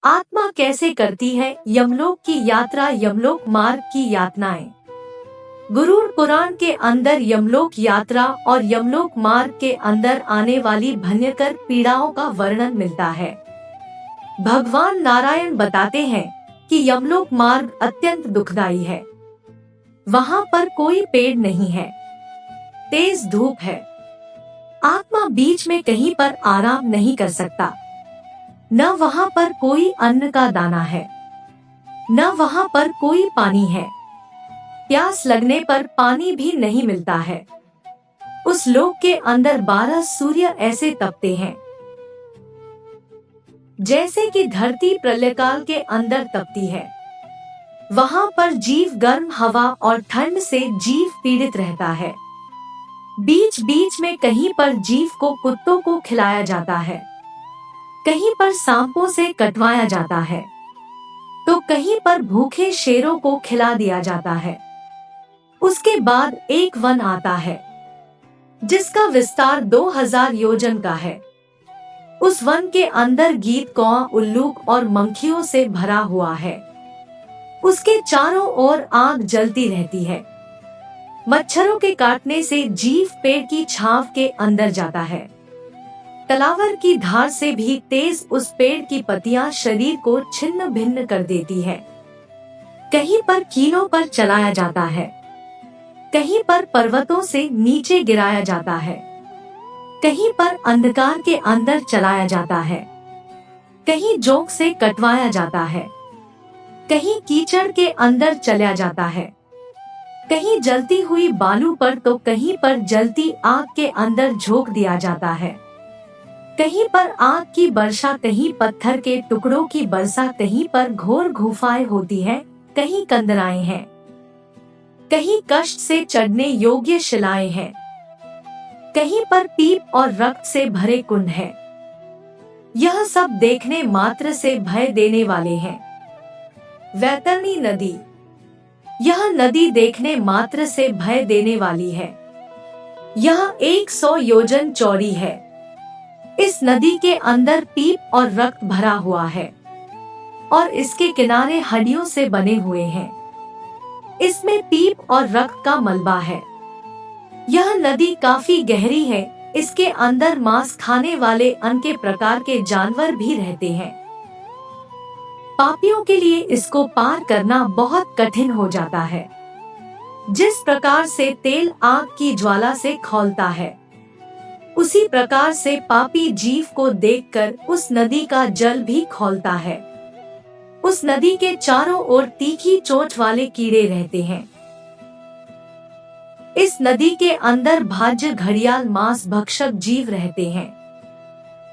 आत्मा कैसे करती है यमलोक की यात्रा, यमलोक मार्ग की यातनाएं। गुरुड़ पुराण के अंदर यमलोक यात्रा और यमलोक मार्ग के अंदर आने वाली भयंकर पीड़ाओं का वर्णन मिलता है। भगवान नारायण बताते हैं कि यमलोक मार्ग अत्यंत दुखदायी है। वहाँ पर कोई पेड़ नहीं है, तेज धूप है। आत्मा बीच में कहीं पर आराम नहीं कर सकता। न वहाँ पर कोई अन्न का दाना है, न वहाँ पर कोई पानी है। प्यास लगने पर पानी भी नहीं मिलता है। उस लोक के अंदर 12 सूर्य ऐसे तपते हैं जैसे कि धरती प्रलयकाल के अंदर तपती है। वहाँ पर जीव गर्म हवा और ठंड से जीव पीड़ित रहता है। बीच बीच में कहीं पर जीव को कुत्तों को खिलाया जाता है, कहीं पर सांपों से कटवाया जाता है, तो कहीं पर भूखे शेरों को खिला दिया जाता है। उसके बाद एक वन आता है जिसका विस्तार 2000 योजन का है। उस वन के अंदर गीत, कौआ, उल्लूक और मक्खियों से भरा हुआ है। उसके चारों ओर आग जलती रहती है। मच्छरों के काटने से जीव पेड़ की छांव के अंदर जाता है। तलावर की धार से भी तेज उस पेड़ की पत्तियां शरीर को छिन्न भिन्न कर देती है। कहीं पर कीलों पर चलाया जाता है, कहीं पर पर्वतों से नीचे गिराया जाता है, कहीं पर अंधकार के अंदर चलाया जाता है, कहीं जोंक से कटवाया जाता है, कहीं कीचड़ के अंदर चला जाता है, कहीं जलती हुई बालू पर तो कहीं पर जलती आग के अंदर झोंक दिया जाता है। कहीं पर आग की वर्षा, कहीं पत्थर के टुकड़ों की वर्षा, कहीं पर घोर गुफाएं होती है, कहीं कंदराएं हैं, कहीं कष्ट से चढ़ने योग्य शिलाएं हैं, कहीं पर पीप और रक्त से भरे कुंड हैं। यह सब देखने मात्र से भय देने वाले हैं। वैतरणी नदी, यह नदी देखने मात्र से भय देने वाली है। यह 100 योजन चौड़ी है। इस नदी के अंदर पीप और रक्त भरा हुआ है और इसके किनारे हड्डियों से बने हुए हैं। इसमें पीप और रक्त का मलबा है। यह नदी काफी गहरी है। इसके अंदर मांस खाने वाले अनके प्रकार के जानवर भी रहते हैं। पापियों के लिए इसको पार करना बहुत कठिन हो जाता है। जिस प्रकार से तेल आग की ज्वाला से खौलता है, उसी प्रकार से पापी जीव को देखकर उस नदी का जल भी खौलता है। उस नदी के चारों ओर तीखी चोंच वाले कीड़े रहते हैं। इस नदी के अंदर भाज्य, घड़ियाल, मांस भक्षक जीव रहते हैं।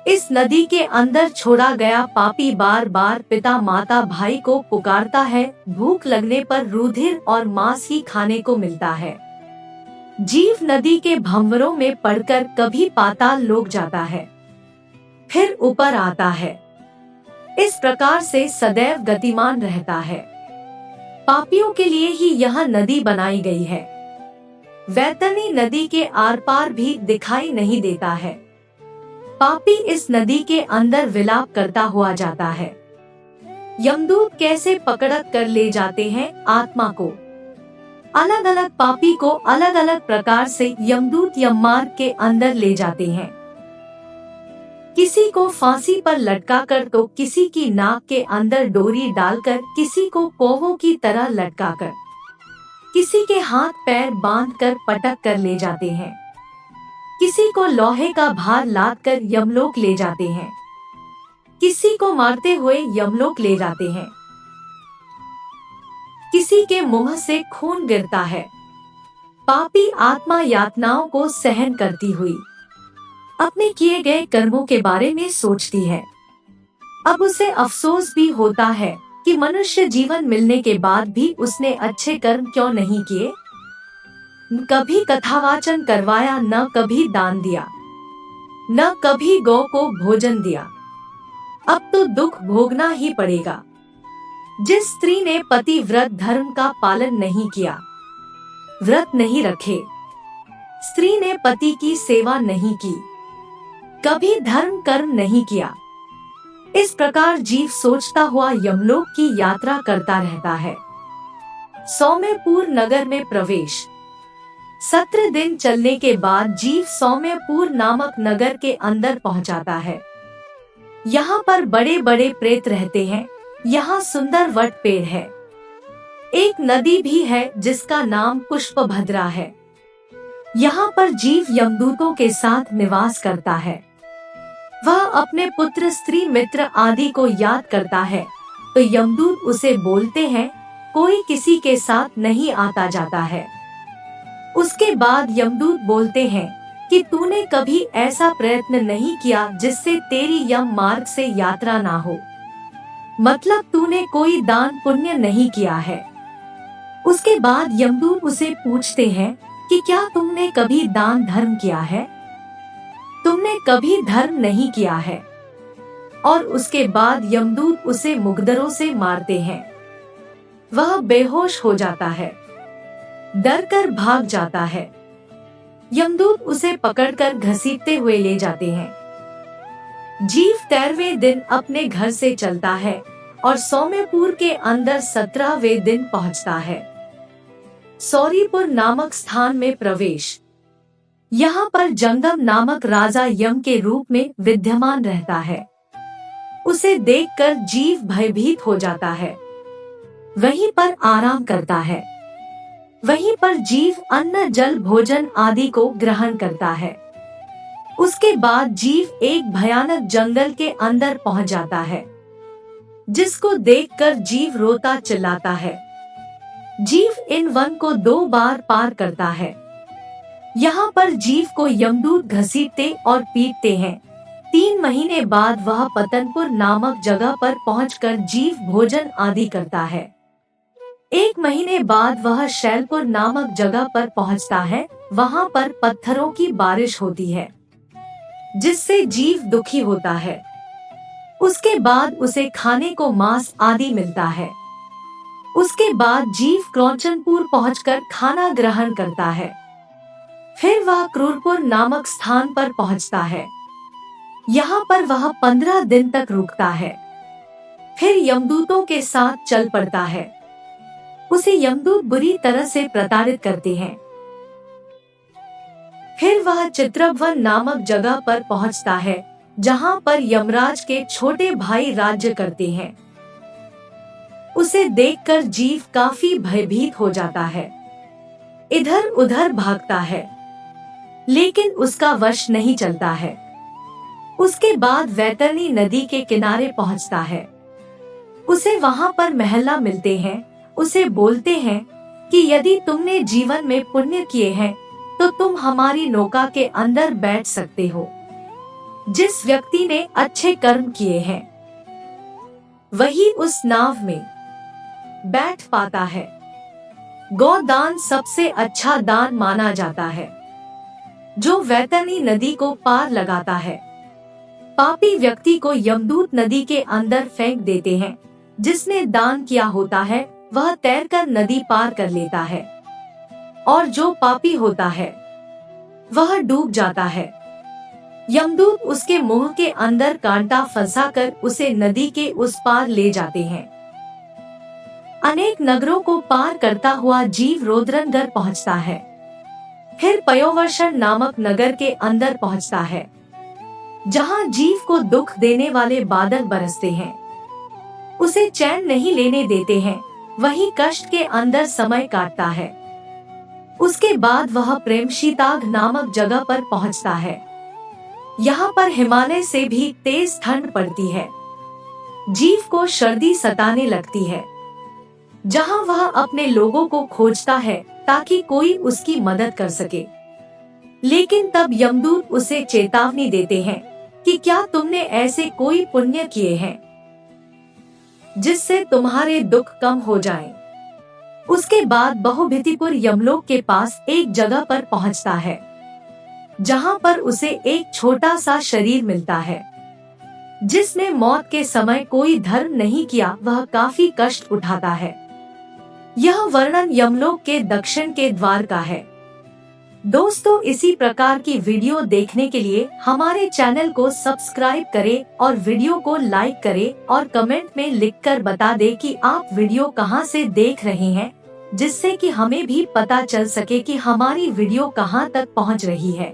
इस नदी के अंदर छोड़ा गया पापी बार बार पिता, माता, भाई को पुकारता है। भूख लगने पर रुधिर और मांस ही खाने को मिलता है। जीव नदी के भंवरों में पड़कर कभी पाताल लोक जाता है, फिर ऊपर आता है। इस प्रकार से सदैव गतिमान रहता है। पापियों के लिए ही यह नदी बनाई गई है। वैतरणी नदी के आर पार भी दिखाई नहीं देता है। पापी इस नदी के अंदर विलाप करता हुआ जाता है। यमदूत कैसे पकड़ कर ले जाते हैं आत्मा को। अलग अलग पापी को अलग अलग प्रकार से यमदूत यममार्ग के अंदर ले जाते हैं। किसी को फांसी पर लटकाकर तो किसी की नाक के अंदर डोरी डालकर, किसी को कौवों की तरह लटकाकर, किसी के हाथ पैर बांधकर पटक कर ले जाते हैं। किसी को लोहे का भार लाद कर यमलोक ले जाते हैं। किसी को मारते हुए यमलोक ले जाते हैं। किसी के मुंह से खून गिरता है। पापी आत्मा यातनाओं को सहन करती हुई अपने किए गए कर्मों के बारे में सोचती है। अब उसे अफसोस भी होता है कि मनुष्य जीवन मिलने के बाद भी उसने अच्छे कर्म क्यों नहीं किए। न कभी कथावाचन करवाया, न कभी दान दिया, न कभी गौ को भोजन दिया। अब तो दुख भोगना ही पड़ेगा। जिस स्त्री ने पति व्रत धर्म का पालन नहीं किया, व्रत नहीं रखे, स्त्री ने पति की सेवा नहीं की, कभी धर्म कर्म नहीं किया, इस प्रकार जीव सोचता हुआ यमलोक की यात्रा करता रहता है। सौम्यपुर नगर में प्रवेश। 17 दिन चलने के बाद जीव सौम्यपुर नामक नगर के अंदर पहुंचाता है। यहाँ पर बड़े बड़े प्रेत रहते हैं। यहाँ सुंदर वट पेड़ है। एक नदी भी है जिसका नाम पुष्पभद्रा है। यहाँ पर जीव यमदूतों के साथ निवास करता है। वह अपने पुत्र, स्त्री, मित्र आदि को याद करता है तो यमदूत उसे बोलते हैं, कोई किसी के साथ नहीं आता जाता है। उसके बाद यमदूत बोलते हैं कि तूने कभी ऐसा प्रयत्न नहीं किया जिससे तेरी यम मार्ग से यात्रा ना हो, मतलब तूने कोई दान पुण्य नहीं किया है। उसके बाद यमदूत उसे पूछते हैं कि क्या तुमने कभी दान धर्म किया है? तुमने कभी धर्म नहीं किया है। और उसके बाद यमदूत उसे मुकद्दरों से मारते हैं। वह बेहोश हो जाता है, डर कर भाग जाता है। यमदूत उसे पकड़कर घसीटते हुए ले जाते हैं। जीव 13वें दिन अपने घर से चलता है और सौम्यपुर के अंदर 17वें दिन पहुंचता है। सौरीपुर नामक स्थान में प्रवेश। यहाँ पर जंगम नामक राजा यम के रूप में विद्यमान रहता है। उसे देखकर जीव भयभीत हो जाता है। वहीं पर आराम करता है। वहीं पर जीव अन्न, जल, भोजन आदि को ग्रहण करता है। उसके बाद जीव एक भयानक जंगल के अंदर पहुंच जाता है, जिसको देखकर जीव रोता चिल्लाता है। जीव इन वन को 2 बार पार करता है। यहाँ पर जीव को यमदूत घसीटते और पीटते हैं। 3 महीने बाद वह पतनपुर नामक जगह पर पहुंचकर जीव भोजन आदि करता है। 1 महीने बाद वह शैलपुर नामक जगह पर पहुंचता है। वहाँ पर पत्थरों की बारिश होती है, जिससे जीव दुखी होता है। उसके बाद उसे खाने को मांस आदि मिलता है। उसके बाद जीव क्रौचनपुर पहुंचकर खाना ग्रहण करता है। फिर वह क्रूरपुर नामक स्थान पर पहुंचता है। यहाँ पर वह 15 दिन तक रुकता है। फिर यमदूतों के साथ चल पड़ता है। उसे यमदूत बुरी तरह से प्रताड़ित करते हैं। फिर वह चित्रवन नामक जगह पर पहुंचता है, जहां पर यमराज के छोटे भाई राज्य करते हैं। उसे देखकर जीव काफी भयभीत हो जाता है। इधर उधर भागता है, लेकिन उसका वश नहीं चलता है। उसके बाद वैतरणी नदी के किनारे पहुंचता है। उसे वहां पर महल्ला मिलते हैं। उसे बोलते हैं कि यदि तुमने जीवन में पुण्य किए हैं तो तुम हमारी नौका के अंदर बैठ सकते हो। जिस व्यक्ति ने अच्छे कर्म किए हैं वही उस नाव में बैठ पाता है। गौदान सबसे अच्छा दान माना जाता है, जो वैतरणी नदी को पार लगाता है। पापी व्यक्ति को यमदूत नदी के अंदर फेंक देते हैं। जिसने दान किया होता है वह तैरकर नदी पार कर लेता है, और जो पापी होता है वह डूब जाता है। यमदूत उसके मुंह के अंदर कांटा फंसाकर उसे नदी के उस पार ले जाते हैं। अनेक नगरों को पार करता हुआ जीव रोद्रनगर पहुंचता है। फिर पयोवर्षण नामक नगर के अंदर पहुंचता है, जहां जीव को दुख देने वाले बादल बरसते हैं। उसे चैन नहीं लेने देते हैं। वही कष्ट के अंदर समय काटता है। उसके बाद वह प्रेमशीताग नामक जगह पर पहुंचता है। यहाँ पर हिमालय से भी तेज ठंड पड़ती है। जीव को सर्दी सताने लगती है, जहाँ वह अपने लोगों को खोजता है ताकि कोई उसकी मदद कर सके। लेकिन तब यमदूत उसे चेतावनी देते हैं कि क्या तुमने ऐसे कोई पुण्य किए हैं जिससे तुम्हारे दुख कम हो जाएं। उसके बाद बहुभितिपुर यमलोक के पास एक जगह पर पहुंचता है, जहां पर उसे एक छोटा सा शरीर मिलता है। जिसने मौत के समय कोई धर्म नहीं किया वह काफी कष्ट उठाता है। यह वर्णन यमलोक के दक्षिण के द्वार का है। दोस्तों, इसी प्रकार की वीडियो देखने के लिए हमारे चैनल को सब्सक्राइब करें और वीडियो को लाइक करें और कमेंट में लिखकर बता दें कि आप वीडियो कहां से देख रहे हैं, जिससे कि हमें भी पता चल सके कि हमारी वीडियो कहां तक पहुंच रही है।